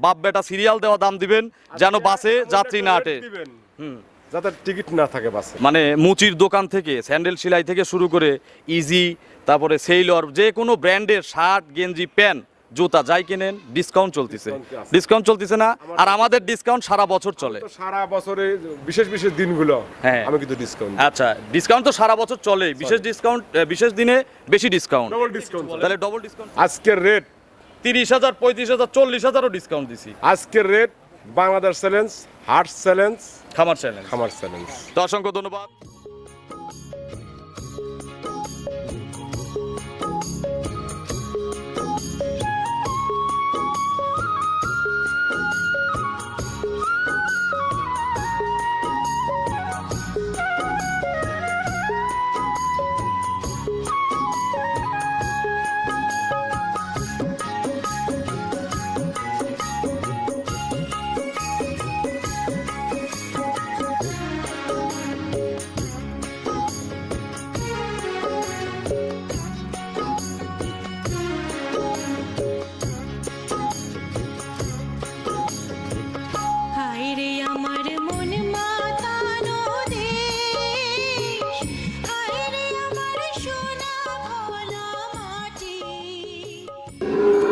বাপ বেটা সিরিয়াল দেওয়া দাম দিবেন যেন বাসে যাত্রী না আটে। যাতে টিকিট না থাকে বাসে। মানে মুচির দোকান থেকে স্যান্ডেল সেলাই থেকে শুরু করে ইজি, তারপরে সেইলর, যে কোনো ব্র্যান্ডের শার্ট গেঞ্জি প্যান্ট জুতা যাই কেনেন ডিসকাউন্ট চলতেছে। ডিসকাউন্ট চলতেছে না? আর আমাদের ডিসকাউন্ট সারা বছর চলে। সারা বছরে বিশেষ বিশেষ দিনগুলো হ্যাঁ আমি কিন্তু ডিসকাউন্ট। আচ্ছা, ডিসকাউন্ট তো সারা বছর চলে, বিশেষ ডিসকাউন্ট বিশেষ দিনে বেশি ডিসকাউন্ট। Double discount. তাহলে ডবল ডিসকাউন্ট। আজকের রেট 30,000 35,000 40,000ও ডিসকাউন্ট দিছি। আজকের rate Bangladesh challenge, heart challenge, খামার চ্যালেঞ্জ। খামার চ্যালেঞ্জ। তো অসংখ্য ধন্যবাদ। হায়রে আমার মন মাতানো দেশ, হায়রে আমার সোনা ভোলা মাটি।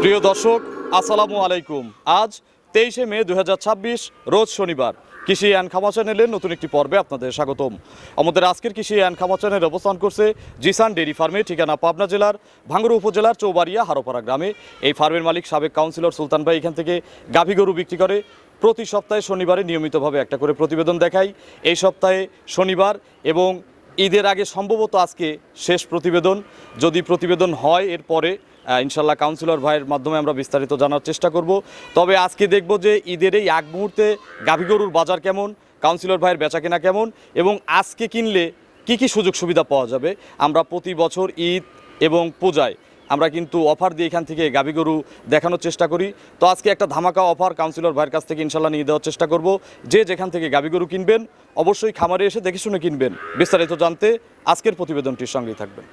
প্রিয় দর্শক, আসসালামু আলাইকুম। আজ 23শে মে 2026 রোজ শনিবার। কৃষি অ্যান্ড খামার চ্যানেলের নতুন একটি পর্বে আপনাদের স্বাগতম। আমাদের আজকের কৃষি অ্যান্ড খামার চ্যানেল অবস্থান করছে জিসান ডেইরি ফার্মে, ঠিকানা পাবনা জেলার ভাঙ্গুড়া উপজেলার চৌবাড়িয়া হারোপাড়া গ্রামে। এই ফার্মের মালিক সাবেক কাউন্সিলর সুলতান ভাই এখান থেকে গাভী গরু বিক্রি করে। প্রতি সপ্তাহে শনিবারে নিয়মিতভাবে একটা করে প্রতিবেদন দেখাই। এই সপ্তাহে শনিবার এবং ঈদের আগে সম্ভবত আজকে শেষ প্রতিবেদন। যদি প্রতিবেদন হয় এরপরে ইনশাল্লাহ কাউন্সিলর ভাইয়ের মাধ্যমে আমরা বিস্তারিত জানার চেষ্টা করব। তবে আজকে দেখব যে ঈদের এই আগ মুহূর্তে গাভী গরুর বাজার কেমন, কাউন্সিলর ভাইয়ের বেচাকেনা কেমন এবং আজকে কিনলে কি কি সুযোগ সুবিধা পাওয়া যাবে। আমরা প্রতি বছর ঈদ এবং পূজায় আমরা কিন্তু অফার দিয়ে এখান থেকে গাভী গরু দেখানোর চেষ্টা করি। তো আজকে একটা ধামাকা অফার কাউন্সিলর ভাইয়ের কাছ থেকে ইনশাল্লাহ নিয়ে দেওয়ার চেষ্টা করব। যে যেখান থেকে গাভী গরু কিনবেন অবশ্যই খামারে এসে দেখে শুনে কিনবেন। বিস্তারিত জানতে আজকের প্রতিবেদনটির সঙ্গেই থাকবেন।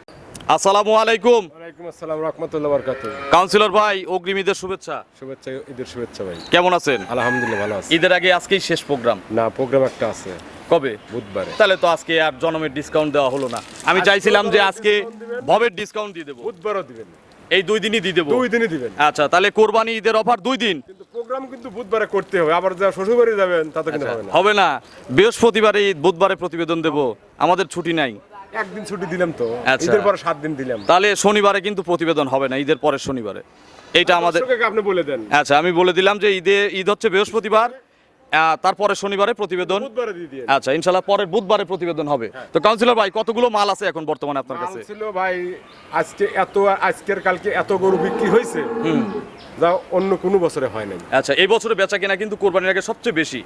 আসসালামু আলাইকুম। ওয়ালাইকুম আসসালাম রাহমাতুল্লাহ বারাকাতুহু। কাউন্সিলর ভাই, অগ্রিম ঈদের শুভেচ্ছা। শুভেচ্ছা, ঈদের শুভেচ্ছা ভাই। কেমন আছেন? আলহামদুলিল্লাহ ভালো আছি। ঈদের আগে আজকেই শেষ প্রোগ্রাম? না, প্রোগ্রাম একটা আছে কবে? বুধবারে। তাহলে তো আজকে আর জনমের ডিসকাউন্ট দেওয়া হলো না। আমি চাইছিলাম যে আজকে ভবের ডিসকাউন্ট দিয়ে দেবো। বুধবারও দিবেন? এই 2 দিনই দিয়ে দেবো। 2 দিনই দিবেন। আচ্ছা, তাহলে কোরবানি ঈদের অফার 2 দিন। কিন্তু প্রোগ্রাম কিন্তু বুধবারে করতে হবে। আবার যা শ্বশুরবাড়ি যাবেন তাতে কিন্তু হবে না। হবে না, বৃহস্পতিবারে ঈদ, বুধবারে প্রতিবেদন দেব। আমাদের ছুটি নাই। একদিন ছুটি দিলাম তো, আচ্ছা। ঈদের পরে 7 দিন দিলাম। তাহলে শনিবারে কিন্তু প্রতিবেদন হবে না, ঈদের পরের শনিবারে। এইটা আমাদের। দর্শককে আপনি বলে দেন। আচ্ছা, আমি বলে দিলাম যে ঈদ হচ্ছে বৃহস্পতিবার, তারপরে শনিবারে প্রতিবেদন। বুধবারে দিয়ে দিন। আচ্ছা, ইনশাল্লাহ পরের বুধবারে প্রতিবেদন হবে। তো কাউন্সিলর ভাই, কতগুলো মাল আছে এখন বর্তমানে আপনার কাছে? ছিল ভাই আজকের কালকে এত গরু বিক্রি হয়েছে যা অন্য কোনো বছরে হয় নাই। আচ্ছা, এই বছরে বেচা কেনা কিন্তু কোরবানির আগে সবচেয়ে বেশি।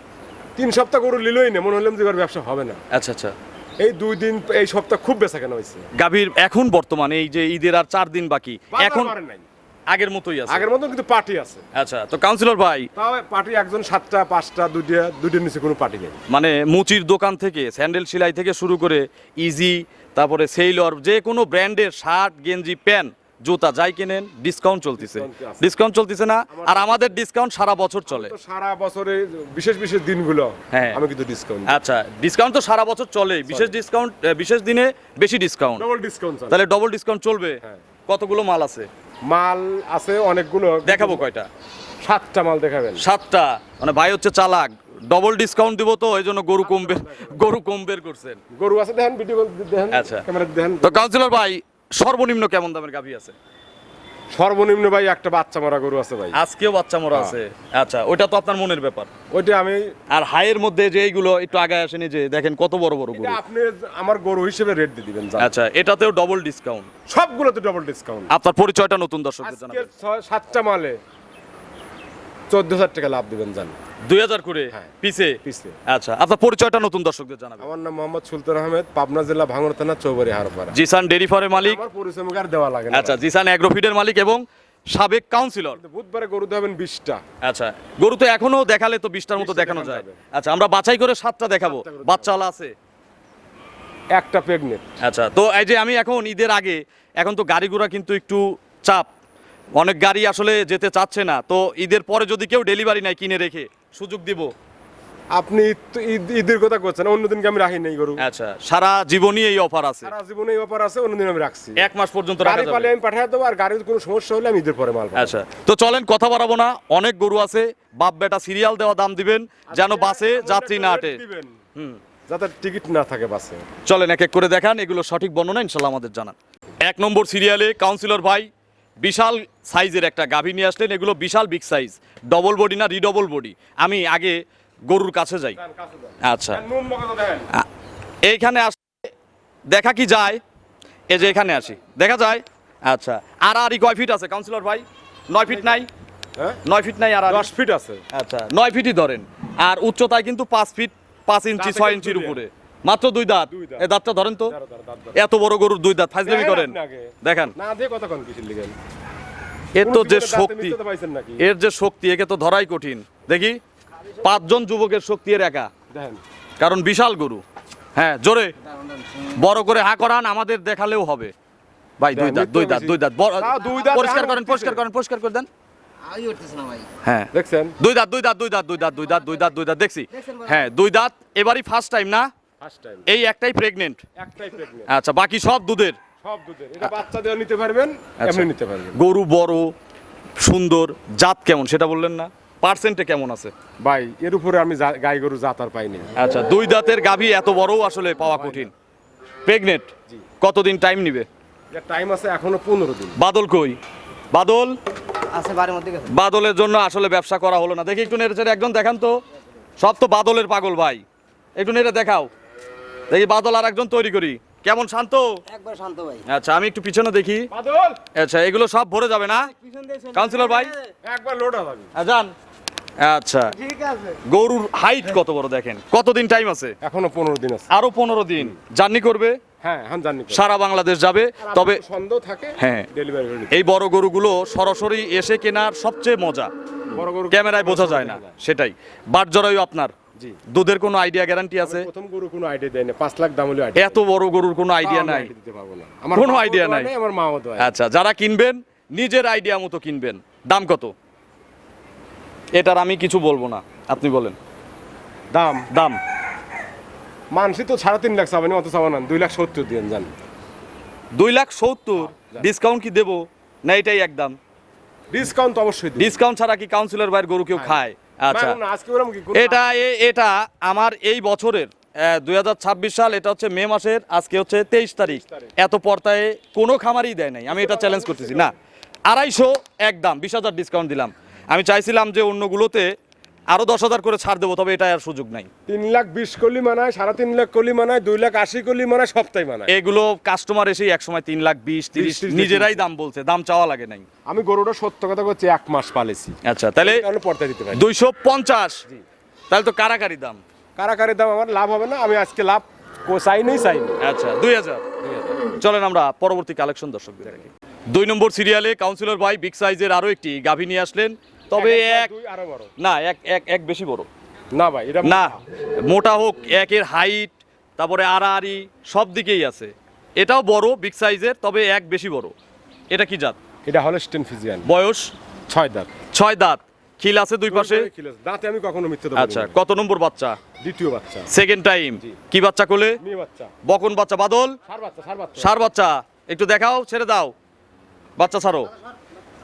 3 সপ্তাহ গরু লিলই না, মনে হলাম যে এবার ব্যবসা হবে না। আচ্ছা আচ্ছা। এই 2 দিন, এই সপ্তাহ খুব বেচা কেনা হয়েছে গাভীর এখন বর্তমানে এই যে ঈদের আর 4 দিন বাকি, এখন বাজার নাই আগের মতোই আছে? আগের মতন, কিন্তু পার্টি আছে। আচ্ছা, তো কাউন্সিলর ভাই, তাও পার্টি একজন 7টা 5টা, দুইটার নিচে কোনো পার্টি নেই। মানে মুচির দোকান থেকে স্যান্ডেল সেলাই থেকে শুরু করে ইজি, তারপরে সেইলর, যে কোনো ব্র্যান্ডের শার্ট গেঞ্জি প্যান্ট জুতা যাই কেনেন ডিসকাউন্ট চলতেছে। ডিসকাউন্ট চলতেছে না? আর আমাদের ডিসকাউন্ট সারা বছর চলে। তো সারা বছরে বিশেষ বিশেষ দিনগুলো হ্যাঁ আমি কিন্তু ডিসকাউন্ট। আচ্ছা, ডিসকাউন্ট তো সারা বছর চলে, বিশেষ ডিসকাউন্ট বিশেষ দিনে বেশি ডিসকাউন্ট। Double discount. তাহলে ডবল ডিসকাউন্ট চলবে। হ্যাঁ। কতগুলো মাল আছে? মাল আছে অনেকগুলো। দেখাবো কয়টা? 7টা মাল দেখাবেন? 7টা। মানে ভাই হচ্ছে চালাক, ডবল ডিসকাউন্ট দিব তো এই জন্য গরু কম বের করছেন। গরু আছে, দেখেন ভিডিও দেখেন। আচ্ছা, ক্যামেরা দেখেন। তো কাউন্সিলর ভাই, সর্বনিম্ন কেমন দামের গাভী আছে? সর্বনিম্ন ভাই একটা বাচ্চা মরা গরু আছে ভাই। আজকেও বাচ্চা মোরা আছে? আচ্ছা, ওইটা তো আপনার মনের ব্যাপার। ওইটা আমি। আর হাইয়ের মধ্যে যে এইগুলো একটু আগে আসেনি, যে দেখেন কত বড় বড় গরু। আপনি আমার গরু হিসেবে রেট দিয়ে দিবেন। আচ্ছা, এটাতেও ডবল ডিসকাউন্ট? সবগুলোতে ডবল ডিসকাউন্ট। আপনার পরিচয়টা নতুন দর্শকদের আজকে জানাবেন। 7টা মালে 14,000 টাকা লাভ দিবেন জান। 2000 করে হ্যাঁ। পিছে? পিছে। আচ্ছা, আপনার পরিচয়টা নতুন দর্শকদের জানাবেন। আমার নাম মোহাম্মদ সুলতান আহমেদ, পাবনা জেলা ভাঙড়া থানা চৌবাড়ি হারপাড়া। জিসান ডেইরি ফার্মের মালিক। আমার পরিচয় মুখে আর দেওয়া লাগে না। আচ্ছা, জিসান অ্যাগ্রোফিডের মালিক এবং সাবেক কাউন্সিলর। বুধবারে গরু দেবেন 20টা। আচ্ছা, গরু তো এখনো দেখালে তো 20টার মতো 20টা দেখানো দেখানো যায়। যাবে। আচ্ছা, আমরা বাছাই করে 7টা দেখাবো। 7টা করে বাচ্চাওয়ালা আছে? একটা প্রেগনেন্ট। আচ্ছা, তো এই যে আমি এখন ঈদের আগে, এখন তো গাড়ি ঘোড়া কিন্তু একটু চাপ, অনেক গাড়ি আসলে যেতে চাচ্ছে না, তো ঈদের পরে যদি কেউ ডেলিভারি নেয় কিনে রেখে সুযোগ দিব। আপনি তো ঈদের কথা করছেন, অন্যদিনকে আমি রাখি নাই গরু। আচ্ছা, সারা জীবনই এই অফার আছে, সারা জীবনে এই ব্যাপার আছে, অন্যদিন আমি রাখছি। 1 মাস পর্যন্ত রাখা গাড়ি পালে যাবে। আমি পাঠিয়ে দেবো, আর গাড়ির কোনো সমস্যা হলে আমি ঈদের পরে মাল পাবো। আচ্ছা, তো চলেন কথা বাড়াবো না, অনেক গরু আছে, বাপ বেটা সিরিয়াল দেওয়া দাম দিবেন যেন বাসে যাত্রী না আটে। দিবেন, হুম, যাতে টিকিট না থাকে বাসে। চলেন এক এক করে দেখান, এগুলো সঠিক বর্ণনা ইনশাল্লাহ আমাদের জানান। 1 নম্বর সিরিয়ালে কাউন্সিলর ভাই বিশাল সাইজের একটা গাভী নিয়ে আসলেন। এগুলো বিশাল বিগ সাইজ, ডবল বডি না রিডবল বডি? আমি আগে গরুর কাছে যাই। আচ্ছা, এইখানে আসলে দেখা কি যায়? এই যে এখানে আসি, দেখা যায়। আচ্ছা, আর কয় ফিট আছে কাউন্সিলর ভাই? 9 ফিট নাই? হ্যাঁ, 9 ফিট নাই, আর 10 ফিট আছে। আচ্ছা, 9 ফিটই ধরেন। আর উচ্চতায় কিন্তু 5 ফিট 5 ইঞ্চি দাঁতে 6 কিন্তু ইঞ্চির দুই উপরে, মাত্র 2 দাঁত। দুই দাঁত। এই দাঁতটা ধরেন তো, দাঁড়াও, দাঁড়াও, দাঁড়াও। এত বড় গরুর 2 দাঁত ফাজলামি দেখেন করেন? আপনি আগে। দেখেন না দিয়ে কথা কোন কিছু লিখেন। এর তো যে দাঁতে শক্তি, মিথ্যাতে পাইছেন নাকি? এর যে শক্তি, একে তো ধরাই কঠিন। দেখি 5 জন যুবকের শক্তি এর একা, দেখেন কারণ বিশাল গরু। হ্যাঁ, জোরে বড় করে হা করান, আমাদের দেখালেও হবে। ভাই 2 দাঁত, 2 দাঁত, 2 দাঁত তাও 2 দাঁত পরিষ্কার আর করেন, উঠতেছে। পরিষ্কার করেন, পরিষ্কার করে দেন। আই উঠতেছে না ভাই। হ্যাঁ, দেখছেন 2 দাঁত, 2 দাঁত, 2 দাঁত, 2 দাঁত, 2 দাঁত, 2 দাঁত, 2 দাঁত দেখছি। হ্যাঁ, 2 দাঁত, এবারই ফার্স্ট টাইম না? First time. এই একটাই প্রেগনেন্ট। একটাই প্রেগনেন্ট, আচ্ছা, বাকি সব দুধের। সব দুধের। এটা বাচ্চা দিয়ে নিতে পারবেন, আচ্ছা। এমনি নিতে পারবেন। গরু বড় সুন্দর, জাত কেমন সেটা বললেন না? পার্সেন্টে কেমন আছে? ভাই এর উপরে আমি গাই গরু জাত আর পাইনি। আচ্ছা, 2 দাঁতের গাভী এত বড়ও আসলে পাওয়া কঠিন। প্রেগনেন্ট, জি। কতদিন টাইম নিবে? এর টাইম আছে এখনো 15 দিন। বাদল কই? বাদল, আছে বাড়ির মধ্যে গেছে। বাদলের জন্য আসলে ব্যবসা করা হলো না। দেখি একটু নেড়ে চেড়ে একজন দেখান তো। সব তো বাদলের পাগল ভাই, একটু নেড়ে দেখাও দেখি। বাদল আর একজন তৈরি করি। কেমন শান্ত? একবার শান্ত ভাই। আচ্ছা, আমি একটু পিছনে দেখি। বাদল আচ্ছা, এগুলো সব ভরে যাবে না কাউন্সিলর ভাই? একবার লোড হবে। যান। আচ্ছা, ঠিক আছে। গরুর হাইট কত বড় দেখেন। কতদিন টাইম আছে? এখনো 15 দিন আছে। আরো 15 দিন জার্নি করবে, হ্যাঁ, এখন জানি। সারা বাংলাদেশ যাবে। তবে সন্দেহ থাকে, হ্যাঁ, ডেলিভারি করে দিতে। এই বড় গরুগুলো সরাসরি এসে কেনার সবচেয়ে মজা, বড় গরু ক্যামেরায় বোঝা যায় না। সেটাই। বাট জরায়ু আপনার জি। দুধের কোনো আইডিয়া গ্যারান্টি আছে? প্রথম গরু কোনো আইডিয়া দেয় না, 5 লাখ দাম হলে আইডিয়া। এত বড় গরুর কোনো আইডিয়া নাই? দিতে পারবো না। কোনো বাবাও idea দেয় নাই। আমার মাও দেয়। আচ্ছা, যারা কিনবেন নিজের আইডিয়া মতো কিনবেন। দাম কত? এটার আমি কিছু বলবো না, আপনি বলেন দাম দাম। মানসি তো 3.5 লাখ চাবেন, অত চাবো না, 2,70,000 দিন জান। 2,70,000 ডিসকাউন্ট কি দেবো না এটাই একদম? ডিসকাউন্ট তো অবশ্যই দিন। ডিসকাউন্ট ছাড়া কি কাউন্সিলর ভাইয়ের গরু কেউ খায়? আচ্ছা, না, আজকে ওরকম কি কোনো- এটা আমার এই বছরের 2026 সাল, এটা হচ্ছে মে মাসের, আজকে হচ্ছে 23 তারিখ। এত পর্তায় কোনো খামারই দেয় নাই, আমি এটা চ্যালেঞ্জ করতেছি না। 250 একদম, 20,000 ডিসকাউন্ট দিলাম। আমি চাইছিলাম যে অন্যগুলোতে আরো 10,000 করে ছাড় দেবো, তবে এটা আর সুযোগ নাই। 3,20,000 কলি মানায়, 3.5 লাখ কলি মানায়, 2,80,000 কলি মানায়, সপ্তাহে মানায়। এগুলো কাস্টমার এসেই একসময় 3,20,000 30 30 নিজেরাই দাম বলছে, দাম চাওয়া লাগে নাই। আমি গরুটা সত্য কথা বলছি, 1 মাস পালেছি। আচ্ছা, তাহলে কারণে পর্তা দিতে পারি। 250, তাহলে তো কারাকারি দাম। কারাকারি দাম আমার লাভ হবে না, আমি আজকে লাভ চাইনি। আচ্ছা, 2,000। চলেন আমরা পরবর্তী কালেকশন দর্শকদের দেখি। 2 নম্বর সিরিয়ালে কাউন্সিলর ভাই বিগ সাইজের আরো একটি গাভী নিয়ে আসলেন, তবে এক আরো বড় না, এক বেশি বড় না ভাই, এটা না। মোটা হোক, একের হাইট, তারপরে আড়াআড়ি সব দিকেই আছে। এটাও বড় বিগ সাইজের, তবে এক বেশি বড়। এটা কি জাত? এটা হলস্টেইন ফ্রিজিয়ান, বয়স 6 দাঁত। 6 দাঁত, খিল আছে 2 পাশে। দাঁতে আমি কখনো মিথ্যে দেবো আচ্ছা, না। কত নম্বর বাচ্চা? দ্বিতীয় বাচ্চা, সেকেন্ড টাইম। কি বাচ্চা কোলে? মেয়ে বাচ্চা, বকন বাচ্চা? বাদল সার বাচ্চা, সার বাচ্চা। সার বাচ্চা, একটু দেখাও, ছেড়ে দাও, বাচ্চা ছাড়ো।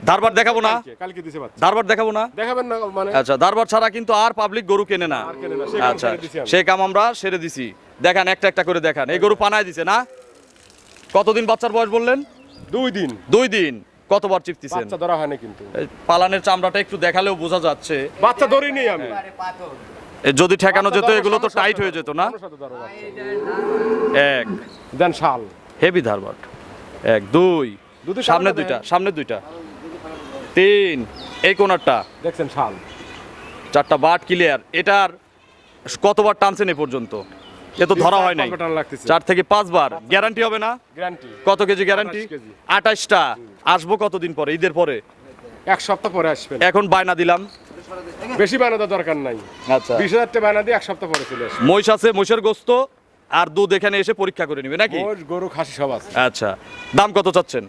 ধারবার দেখাবো না? কালকে দিছে বাচ্চা। ধারবার দেখাবো না? দেখাবেন না মানে? আচ্ছা, ধারবার ছাড়া কিন্তু আর পাবলিক গরু কেনে না। আর কেনে না, সে কাম আচ্ছা, ছেড়ে দিছি আমি। সেই কাম আমরা সেরে দিছি। দেখান, একটা একটা করে দেখান। এই গরু পানায় দিছে না? কতদিন বাচ্চার বয়স বললেন? 2 দিন 2 দিন। কতবার চিপতেছেন? বাচ্চা ধরা হয়নি কিন্তু। এই পালানের চামড়াটা একটু দেখালেও বোঝা যাচ্ছে। বাচ্চা ধরিনি আমি। আরে পাথর। যদি ঠেকানো বাচ্চা যেত ধরো, এগুলো তো সামনে টাইট সাথে হয়ে যেত না? সামনে সাথে ধরো বাচ্চা। এক দেন শাল। হেভি ধারবার। 1 2 দুটো সামনে সামনে 2টা, দেন। সামনে 2টা, 3 এই কোণারটা, দেখছেন শাল। 4টা বাট ক্লিয়ার। এটার কতবার টানছেন এ পর্যন্ত? এ তো ধরা হয় নাই। 4 টান লাগতেছে। 4 থেকে 5 বার। গ্যারান্টি হবে না? গ্যারান্টি কত কেজি গ্যারান্টি? 28 কেজি। 28টা। আসবো কতদিন পরে? ঈদের পরে? 1 সপ্তাহ পরে আসবেন। এখন বায়না দিলাম। বেশি বানানোর দরকার নাই, আচ্ছা, 20,000 টাকা বানা দিয়ে 1 সপ্তাহ পরে চলে আসবে। মহিষ আছে, মহিষের গোস্ত আর দুধ এখানে এসে পরীক্ষা করে নিবে নাকি? মোষ, গরু, খাসি সব আছে। আচ্ছা, দাম কত চাচ্ছেন?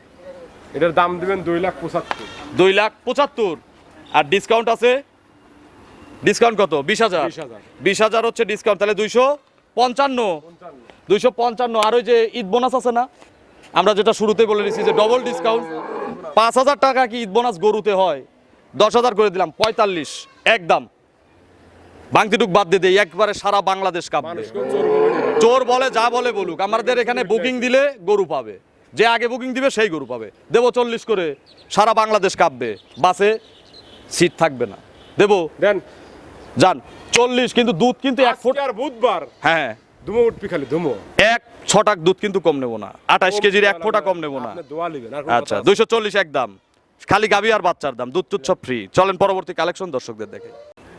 এটার দাম দিবেন 2,75,000। 2,75,000 আর ডিসকাউন্ট আছে, ডিসকাউন্ট কত? 20,000। 20,000 হচ্ছে ডিসকাউন্ট, তাহলে 255। আর ওই যে ঈদ বোনাস আছে না, আমরা যেটা শুরুতে বলে দিচ্ছি যে ডবল ডিসকাউন্ট, 5,000 টাকা কি ঈদ বোনাস গরুতে হয়? 10,000 করে দিলাম, 45 একদম। বাংতিটুক বাদ দিয়ে দেই, একবারে সারা বাংলাদেশ কাঁপবে। মানুষকে চোর বলে দিবেন। চোর বলে যা বলে বলুক, আমাদের এখানে বুকিং দিলে গরু পাবে, যে আগে বুকিং দিবে সেই গরু পাবে। দেবো 40 করে, সারা বাংলাদেশ কাঁপবে, বাসে সিট থাকবে না। দেবো দেন যান 40, কিন্তু দুধ কিন্তু 1 ফুট। আজকে আর বুধবার হ্যাঁ, ধুমো উঠবি খালি ধুমো। 1 ছটাক দুধ কিন্তু কম নেবো না, 28 কেজির 1 ফোঁটা কম নেবো না। আপনি দোয়া নেবেন আর কোনো আচ্ছা, কথা আছে? 240 একদম, খালি গাবি আর বাচ্চার দাম, দুধ টুধ সব ফ্রি। চলেন পরবর্তী কালেকশন দর্শকদের দেখে।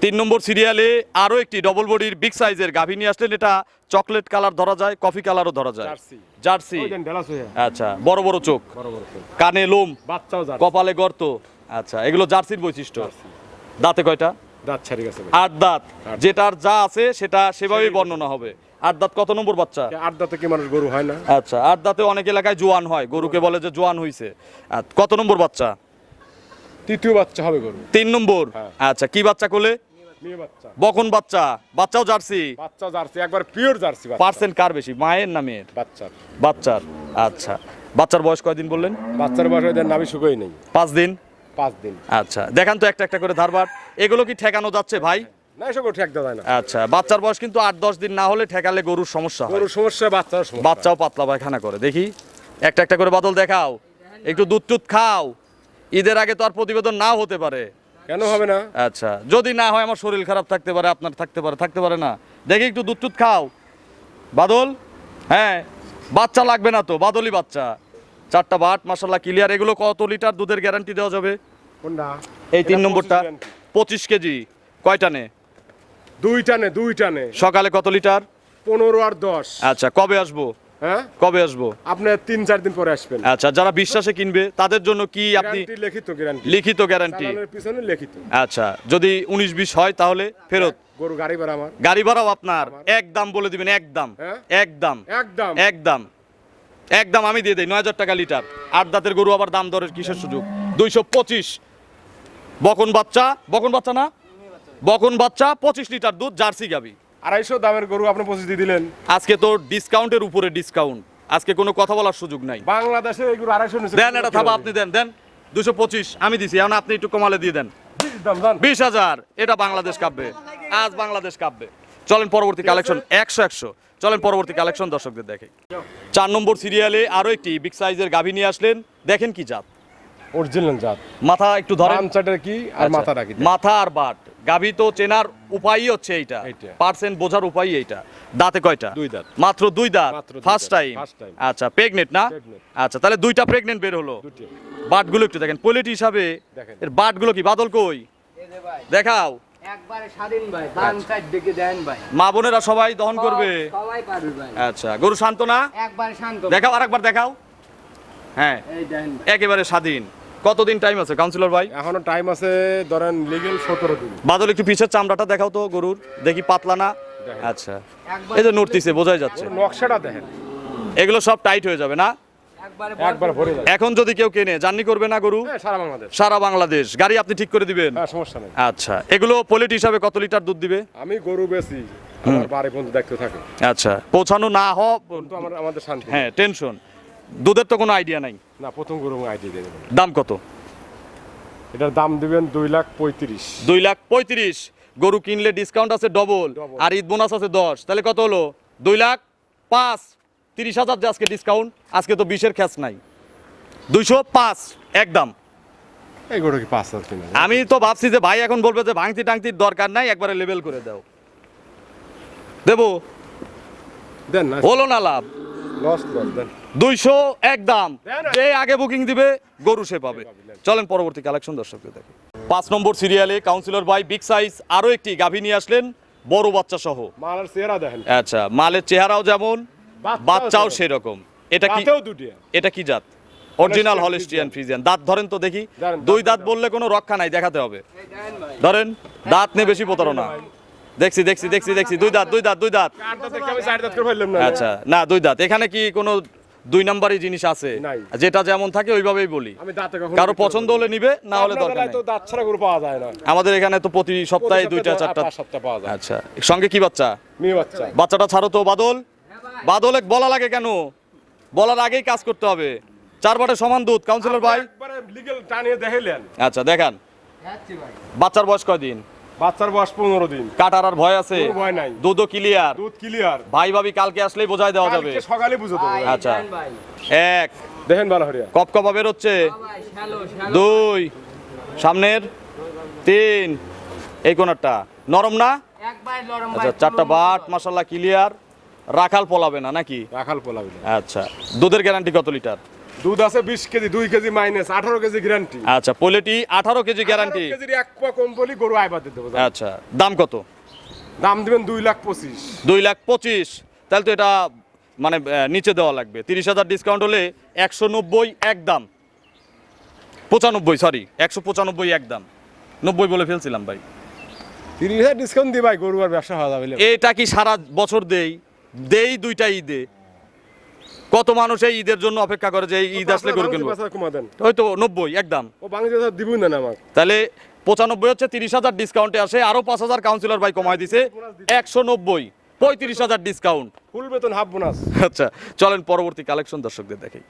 3 নম্বর সিরিয়ালে আরো একটি ডবল বডির বিগ সাইজের গাভী নিয়ে আসলেন। এটা চকলেট কালার ধরা যায়, কফি কালারও ধরা যায়, জার্সি। জার্সি। ওই দেন ঢেলাস হয়ে আচ্ছা, বড় বড় চোখ, বড় বড় করে। কানে লোম, বাচ্চাও জার্সি। কপালে গর্ত। আচ্ছা, এগুলো জার্সির বৈশিষ্ট্য। দাঁতে কয়টা? দাঁত ছাড়ি গেছে ভাই। 8 দাঁত। যেটার যা আছে সেটা সেভাবেই বর্ণনা হবে। 8 দাঁত কত নম্বর বাচ্চা? 8 দাঁতে কি মানুষ গরু হয় না? আচ্ছা, 8 দাঁতে অনেক এলাকায় জোয়ান হয়, গরুকে বলে যে জোয়ান হইছে। কত নম্বর বাচ্চা? তৃতীয় বাচ্চা হবে গরু। 3 নম্বর। হ্যাঁ। আচ্ছা, কি বাচ্চা কোলে? মেয়ে বাচ্চা। বকন বাচ্চা, বাচ্চাও জার্সি। বাচ্চা জার্সি, একবার পিওর জার্সি বাচ্চা। পার্সেন্ট কার বেশি, মায়ের না মেয়ের? বাচ্চার। বাচ্চার। আচ্ছা, বাচ্চার বয়স কয়দিন বললেন? বাচ্চার বয়স দেন নামই শুকোই নেই। 5 দিন। 5 দিন। আচ্ছা, দেখান তো একটা একটা করে ধারবার। এগুলো কি ঠেকানো যাচ্ছে ভাই? না এসব ঠেক দেওয়া যায় না। আচ্ছা, বাচ্চার বয়স কিন্তু 8-10 দিন না হলে ঠেকালে গরুর সমস্যা হয়। গরুর সমস্যা, বাচ্চার সমস্যা। বাচ্চাও পাতলা পায়খানা করে। দেখি একটা একটা করে বাদল দেখাও, একটু দুধ টুধ খাও। ঈদের আগে তো আর প্রতিবেদন নাও হতে পারে। কেন হবে না? আচ্ছা, যদি না হয় আমার শরীর খারাপ থাকতে পারে, আপনার থাকতে পারে না। দেখি একটু দুধ টুধ খাও বাদল। হ্যাঁ, বাচ্চা লাগবে না তো, বাদলই বাচ্চা। 4টা বাট মাশাআল্লাহ ক্লিয়ার। এগুলো কত লিটার দুধের গ্যারান্টি দেওয়া যাবে? কোনটা? এই 3 নম্বরটা 25 কেজি। কয়টা নে? দুইটা নে। সকালে কত লিটার? 15 আর 10। আচ্ছা, কবে আসবো? হ্যাঁ, কবে আসবো? আপনি 3-4 দিন পরে আসবেন। আচ্ছা, যারা বিশ্বাসে কিনবে তাদের জন্য কি আপনি গ্যারান্টি লিখিত গ্যারান্টি। লিখিত গ্যারান্টি? চালানের পিছনে লিখিত। আচ্ছা, যদি 19-20 হয় তাহলে ফেরত? গরু গাড়ি ভাড়া আমার। গাড়ি ভাড়াও আপনার? একদম বলে দিবেন, একদম। হ্যাঁ? একদম একদম। একদম একদম আমি দিয়ে দেই 9,000 টাকা লিটার। 8 দাঁতের গরু, আবার দাম দরের কিসের সুযোগ? 225। বকন বাচ্চা, বকন বাচ্চা না, বকন বাচ্চা, 25 লিটার দুধ, জার্সি গাবি। 250 দামের গরু আপনি 25 দিয়ে দিলেন। আজকে তো ডিসকাউন্টের উপরে ডিসকাউন্ট, আজকে কোনো কথা বলার সুযোগ নাই। বাংলাদেশে এই গরু 250 নিচে। দেন এটা থাবা, আপনি দেন 225 আমি দিছি, এখন আপনি একটু কমালে দিয়ে দেন। দাম দাম। 20,000। এটা বাংলাদেশ কাঁপবে, আজ বাংলাদেশ কাঁপবে। চলেন পরবর্তী কালেকশন। 100 চলেন পরবর্তী কালেকশন দর্শকদের দেখে। 4 নম্বর সিরিয়ালে আরো একটি বিগ সাইজের গাভী নিয়ে আসলেন। দেখেন কি জাত, অরিজিনাল জাত। মাথা একটু ধরেন। বাম চাটের কি আর আচ্ছা, মাথা রাখি। মাথা আর বাট। গাভী তো চেনার উপায়ই হচ্ছে এইটা, এইটা। পার্সেন্ট বোঝার উপায় এইটা। দাঁতে কয়টা? 2 দাঁত। মাত্র 2 দাঁত। মাত্র 2 ফার্স্ট দাঁত। টাইম। First time। আচ্ছা, প্রেগনেন্ট না? Pregnant। আচ্ছা, তাহলে 2টা প্রেগনেন্ট বের হলো। দুটি। বাটগুলো একটু দেখেন কোয়ালিটি হিসাবে। দেখেন। এর বাটগুলো কি বাদল কই? এই যে ভাই দেখাও। একবারে স্বাধীন ভাই, বাম সাইড দিকে দেন ভাই। মা বোনেরা সবাই দহন করবে। সবাই পারবে ভাই। আচ্ছা, গরু শান্ত না? একবারে শান্ত। দেখাও, আরেকবার দেখাও। হ্যাঁ, এই দেন ভাই। একেবারে স্বাধীন। কতদিন টাইম আছে কাউন্সিলর ভাই? এখনো টাইম আছে, ধরেন লিগ্যাল 17 দিন। বাদল একটু পিছের চামড়াটা দেখাও তো গরুর, দেখি পাতলা না। দেখেন। আচ্ছা, এই যে নড়তিছে, বোঝাই যাচ্ছে। নকশাটা দেখেন, এগুলো সব টাইট হয়ে যাবে না? একবারে একবার ভরে যায়। এখন যদি কেউ কেনে, জার্নি করবে না গরু? হ্যাঁ, সারা বাংলাদেশ। সারা বাংলাদেশ গাড়ি আপনি ঠিক করে দিবেন? হ্যাঁ, সমস্যা নেই। আচ্ছা, এগুলো পোলেট হিসাবে কত লিটার দুধ দিবে? আমি গরু বেশি, আমার বাড়ি পর্যন্ত দেখতে থাকে। আচ্ছা, পৌঁছানো না হওয়া, কিন্তু আমাদের শান্তি। হ্যাঁ টেনশন। দুধের তো কোনো আইডিয়া নাই। না, প্রথম গরু আইটি দিয়ে দেবেন। দাম কত? এটার দাম দিবেন 2,35,000। 2,35,000। গরু কিনলে ডিসকাউন্ট আছে ডবল, Double। আর ঈদ বোনাস আছে 10, তাহলে কত হলো? 2,05,000। 30,000 যে আজকে ডিসকাউন্ট, আজকে তো 20-এর খ্যাচ নাই। 205 একদম। এই গরু কি 5,000 কিনা? আমি তো ভাবছি যে ভাই এখন বলবে যে ভাঙতি টাংতির দরকার নাই, একবারে লেভেল করে দাও। দেবো? দেন না, হলো না লাভ? লস দেন। 200 একদম। দেন। যে আগে বুকিং দিবে গরু সে পাবে। চলেন পরবর্তী কালেকশন দর্শকদের দেখে। 5 নম্বর সিরিয়ালে কাউন্সিলর ভাই বিগ সাইজ আরো একটি গাভী নিয়ে আসলেন, বড় বাচ্চা সহ। মালের চেহারা দেখেন, আচ্ছা, মালের চেহারাও যেমন, বাচ্চাও সেরকম। সেরকম। এটা কি? তাতেও দুটি। এটা কি জাত? Original Holstein Holstein Friesian. দাঁত ধরেন তো দেখি। ধরেন, 2 দাঁত দাঁত দেখাও। বললে কোনো রক্ষা নাই, দেখাতে হবে। এই দেন ভাই। ধরেন, দাঁত নিয়ে বেশি প্রতারণা। দেখছি 2 দাঁত। 4 দাঁত দেখে আমি 4 দাঁত করে ফেললাম না। আচ্ছা, না 2 দাঁত। এখানে কি কোনো দুই নাম্বারই জিনিস আছে, নাই। যেটা যেমন থাকে ওইভাবেই বলি। আমি দাঁতে কখনো কারো পছন্দ হলে নিবে, না হলে আপনাদের দরকার এলাকায় তো নেই। দাঁত ছাড়া গরু পাওয়া যায় না। আমাদের এখানে তো প্রতি সপ্তাহে দুইটা চারটা। 5 সপ্তাহ পাওয়া যায়। আচ্ছা, সঙ্গে কি বাচ্চা? মেয়ে বাচ্চা। বাচ্চাটা ছাড়ো তো বাদল। বাদল এক বলা লাগে কেন? বলার আগেই কাজ করতে হবে। 4 বাটে সমান দুধ, কাউন্সিলর ভাই। একবারে লিগ্যাল টানিয়ে দেখাইলেন। আচ্ছা দেখান, যাচ্ছি ভাই। বাচ্চার বয়স কয়দিন? বাচ্চার বয়স 15 দিন। কাটার আর ভয় আছে? কোনো ভয় নাই। দুধও ক্লিয়ার। দুধ ক্লিয়ার। ভাই ভাবি কালকে আসলেই বোঝাই দেওয়া যাবে। কালকে সকালে বুঝতে ভাই, হবে। আচ্ছা। দেন ভাই। এক, দেখেন ভালো হরিয়া। কপকপা বেরোচ্ছে। ভাই, শ্যালো, শ্যালো। 2, সামনের 3, এই কোনারটা নরম না? একবার নরম ভাই, আচ্ছা, 4টা বাট মাশাআল্লাহ ক্লিয়ার। রাখাল পলাবে না নাকি? রাখাল পোলাবি। আচ্ছা, দুধের গ্যারান্টি কত লিটার? দুধ আছে 20 KG, 2 KG minus 18 KG guarantee. আচ্ছা, পোলেটি 18 কেজি গ্যারান্টি। 18 কেজির এক পা কম বলি গরু আইবার দিতে হবে। আচ্ছা, দাম কত? দাম দিবেন 2,25,000। 2,25,000। তাহলে তো এটা মানে নিচে দেওয়া লাগবে। 30,000 ডিসকাউন্ট হলে 190 একদম। 95, সরি 195 একদম। 90 বলে ফেলছিলাম ভাই। 30,000 ডিসকাউন্ট দি ভাই, গরু আর ব্যবসা হওয়া যাবে না। এটা কি সারা বছর দেই দুইটা ঈদে? কত মানুষ এই ঈদের জন্য অপেক্ষা করে যে এই ঈদ আসলে গরু কিনবো। কমা দেন। ওই তো 90 একদম। ও বাংলাদেশ দিবই না আমাকে। তাহলে 95 হচ্ছে, 30,000 ডিসকাউন্টে আসে, আরো 5,000 কাউন্সিলর ভাই কমায় দিছে, 190, 35,000 ডিসকাউন্ট। ফুল বেতন হাফ বোনাস। আচ্ছা, চলেন পরবর্তী কালেকশন দর্শকদের দেখাই।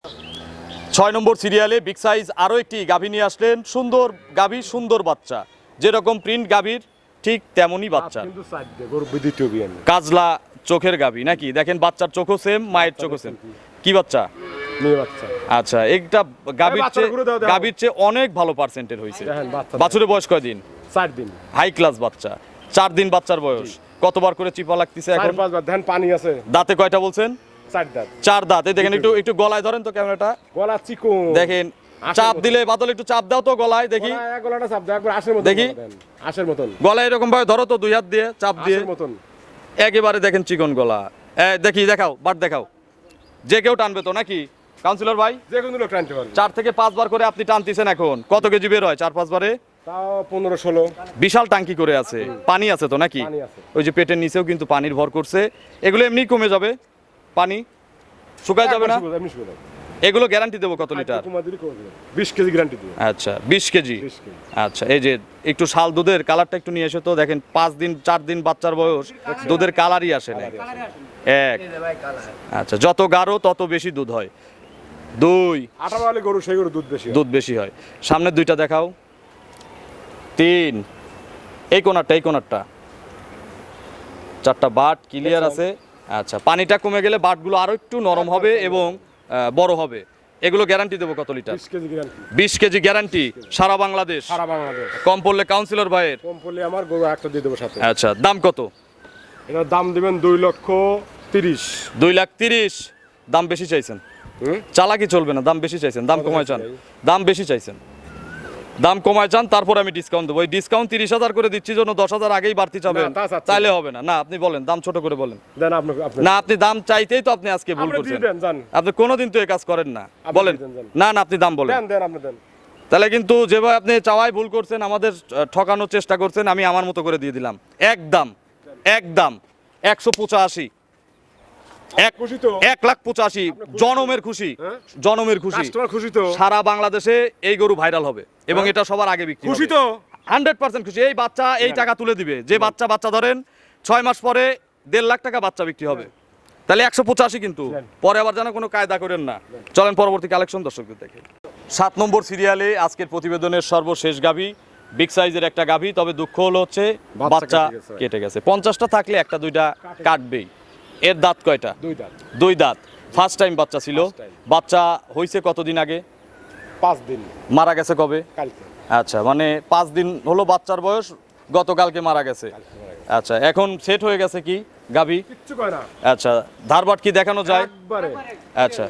6 নম্বর সিরিয়ালে বিগ সাইজ আরো একটি গাভী নিয়ে আসলেন। সুন্দর গাভী, সুন্দর বাচ্চা, যেরকম প্রিন্ট গাভীর ঠিক তেমনই বাচ্চা। কিন্তু সাইড দে গরু দ্বিতীয় বিয়ান। কাজলা চোখের গাভী নাকি? দেখেন বাচ্চার চোখও সেম, মায়ের চোখও সেম। কি বাচ্চা? মেয়ে বাচ্চা। আচ্ছা, একটা গাভীর বাচ্চার চেয়ে ঘুরে দাও, দাও। গাভীর চেয়ে অনেক ভালো পার্সেন্টের হয়েছে। দেখেন বাচ্চা। বাছুরের বয়স কয়দিন? 4 দিন। হাই ক্লাস বাচ্চা, 4 দিন বাচ্চার বয়স। কতবার করে চিপা লাগতেছে এখন? 4-5 বার ধান পানি আছে। দাঁতে কয়টা বলছেন? 4 দাঁত। 4 দাঁত। এই দেখেন, একটু গলায় ধরেন তো ক্যামেরাটা। গলা চিকন। দেখেন, আশের চাপ মতো। দিলে বাদল একটু চাপ দাও তো গলায় দেখি। গলাটা চাপ দাও একবার আশের মতন। দেখি। দেন। আশের মতন। গলায় এরকম ভাবে ধরো তো, 2 হাত দিয়ে চাপ দিয়ে। আশের মতন। একেবারে দেখেন চিকন গলা। দেখি, দেখাও, বাট দেখাও। যে কেউ টানবে তো নাকি কাউন্সিলর ভাই? যে কোনো লোক টানতে পারবে। 4 থেকে 5 বার করে আপনি টানতেছেন এখন। কত কেজি বের হয় 4-5 বারে? তাও 15-16। বিশাল টাঙ্কি করে আছে। পানি আছে তো নাকি? পানি আছে। ওই যে পেটের নিচেও কিন্তু পানির ভর করছে। এগুলো এমনি কমে যাবে, পানি শুকায় যাবে না। এমনি শুরু দাও। এগুলো গ্যারান্টি দেবো কত লিটার? 20 কেজি গ্যারান্টি দিবে। আচ্ছা, 20 কেজি। 20 কেজি। আচ্ছা, এই যে একটু শাল দুধের কালারটা একটু নিয়ে এসে তো দেখেন। 5 দিন 4 দিন বাচ্চার বয়স, দুধের কালারই আসে না। এক, এই যে ভাই কালার। আচ্ছা, যত গাঢ় তত বেশি দুধ হয়। 2, আটা বালি গরু সেই গরু দুধ বেশি হয়। দুধ বেশি হয়। সামনের 2টা দেখাও। 3, এই কোনারটা 4টা বাট ক্লিয়ার আছে। আচ্ছা, পানিটা কমে গেলে বাটগুলো আরো একটু নরম হবে এবং বড় হবে। এগুলো গ্যারান্টি দেবো কত litre? 20 kg guarantee. 20 kg guarantee সারা বাংলাদেশ। সারা বাংলাদেশ। কম পড়লে কাউন্সিলর ভাইয়ের। কম পড়লে আমার গরু একটা দিয়ে দেবো সাথে। আচ্ছা, দাম কত? এটার দাম দিবেন 2,30,000। 2,30,000। দাম বেশি চাইছেন। চালাকি চলবে না, দাম বেশি চাইছেন। দাম কমায় চান, দাম বেশি চাইছেন। দাম কমায় চান, তারপর আমি ডিসকাউন্ট দেবো। এই ডিসকাউন্ট 30,000 করে দিচ্ছি জন্য 10,000 আগেই বাড়তি চাবেন, না, তা চাচ্ছি তাইলে হবে না। না, আপনি বলেন, দাম ছোট করে বলেন। দেন আপনি না, আপনি দাম চাইতেই তো আপনি আজকে ভুল আপনি করছেন। দিয়ে দেন, যান। আপনি কোনোদিন তো এই কাজ করেন না। আপনি বলেন। দিয়ে দেন, না, আপনি দাম বলেন। দেন আপনি দেন। তাহলে কিন্তু যেভাবে আপনি চাওয়াই ভুল করছেন, আমাদের ঠকানোর চেষ্টা করছেন, আমি আমার মতো করে দিয়ে দিলাম। একদম 185। খুশি তো? 1,85,000 জনমের খুশি। হ্যাঁ? জনমের খুশি। কাস্টমার খুশি তো? সারা বাংলাদেশে এই গরু ভাইরাল হবে এবং এটা সবার আগে বিক্রি খুশি হবে। তো? 100% খুশি। এই বাচ্চা এই টাকা তুলে দিবে। যে বাচ্চা ধরেন 6 মাস পরে 1.5 লাখ টাকা বাচ্চা বিক্রি হবে। তাহলে 185 কিন্তু। পরে আবার যেন কোনো কায়দা করেন না। চলেন পরবর্তী কালেকশন দর্শকদের দেখে। 7 নম্বর সিরিয়ালে আজকের প্রতিবেদনের সর্বশেষ গাভী, বিগ সাইজের একটা গাভী। তবে দুঃখ হলো হচ্ছে বাচ্চা কেটে গেছে। 50টা থাকলে 1-2টা কাটবেই। এর দাঁত কয়টা? 2 দাঁত। 2 দাঁত। ফার্স্ট টাইম বাচ্চা ছিল। বাচ্চা হইছে কতদিন আগে? 5 দিন। মারা গেছে কবে? কালকে। আচ্ছা, মানে 5 দিন হলো বাচ্চার বয়স, গতকালকে মারা গেছে। আচ্ছা, এখন সেট হয়ে গেছে কি গাভী? কিচ্ছু কয় না। আচ্ছা, ধারবাট কি দেখানো যায়? একবারে। আচ্ছা,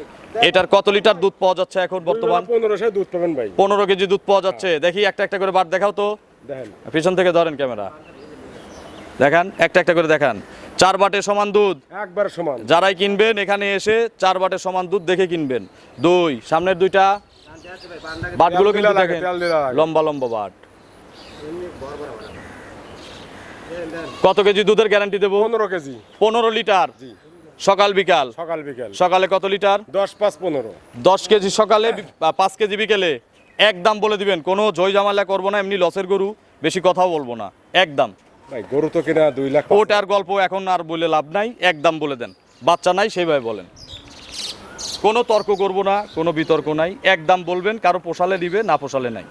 এটার কত লিটার দুধ পাওয়া যাচ্ছে এখন বর্তমান? 1500 দুধ পাবেন ভাই। 15 কেজি দুধ পাওয়া যাচ্ছে। দেখি একটা করে বাট দেখাও তো। দেখেন। পিছন থেকে ধরেন ক্যামেরা, দেখান একটা করে দেখান। 4 বাটে সমান দুধ। একবার সমান। যারাই কিনবেন এখানে এসে 4 বাটে সমান দুধ দেখে কিনবেন। 2, সামনের 2টা বাটগুলো কিন্তু তেল দেখেন দিলা লাগে। লম্বা বাট। কত কেজি দুধের গ্যারান্টি দেবো? 15 কেজি। 15 লিটার। সকাল বিকাল সকাল বিকেল সকালে কত লিটার? 10-5-15 10 কেজি সকালে 5 কেজি বিকেলে। একদম বলে দিবেন, কোনো জয় জামালা করবো না, এমনি লসের গরু, বেশি কথাও বলবো না, একদম। ভাই গরু তো কিনা 2 লাখ। ওটার গল্প এখন আর বলে লাভ নাই, একদম বলে দেন। বাচ্চা নাই সেইভাবে বলেন, কোনো তর্ক করব না, কোনো বিতর্ক নাই, একদম বলবেন। কারো পোষালে দিবে, না পোষালে নাই।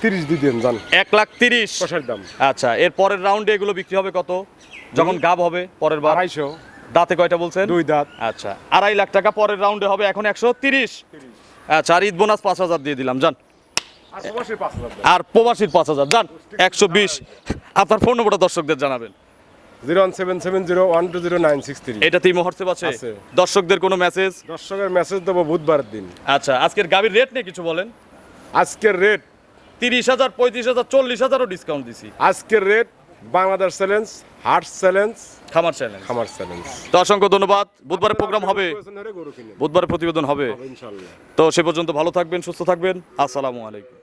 30 দিয়ে দেন জান। 1,30,000 কষার দাম আচ্ছা, এর পরের রাউন্ডে এগুলো বিক্রি হবে কত? যখন গাব হবে পরের বার। 250। দাঁতে কয়টা বলছেন? 2 দাঁত। আচ্ছা, 2.5 লাখ টাকা পরের রাউন্ডে হবে, এখন 130। আচ্ছা, আর ঈদ বোনাস 5,000 দিয়ে দিলাম, যান। আর প্রবাসী 5,000 দাম। আর প্রবাসীর 5,000, যান। 120। আপনার ফোন নম্বরটা দর্শকদের জানাবেন। 01770120963। এটাতেই হোয়াটসঅ্যাপ আছে? আছে। দর্শকদের কোনো মেসেজ? দর্শকের মেসেজ দেবো বুধবারের দিন। আচ্ছা, আজকের গাবির রেট নিয়ে কিছু বলেন। আজকের রেট 30,000, 35,000, 40,000ও ডিসকাউন্ট দিছি। আজকের rate Bangladesh challenge, heart challenge, খামার চ্যালেঞ্জ। খামার চ্যালেঞ্জ। তো অসংখ্য ধন্যবাদ। বুধবারে প্রোগ্রাম হবে, গরু কিনে বুধবারে প্রতিবেদন হবে। ইনশাআল্লাহ। তো সে পর্যন্ত ভালো থাকবেন, সুস্থ থাকবেন। আসসালামু আলাইকুম।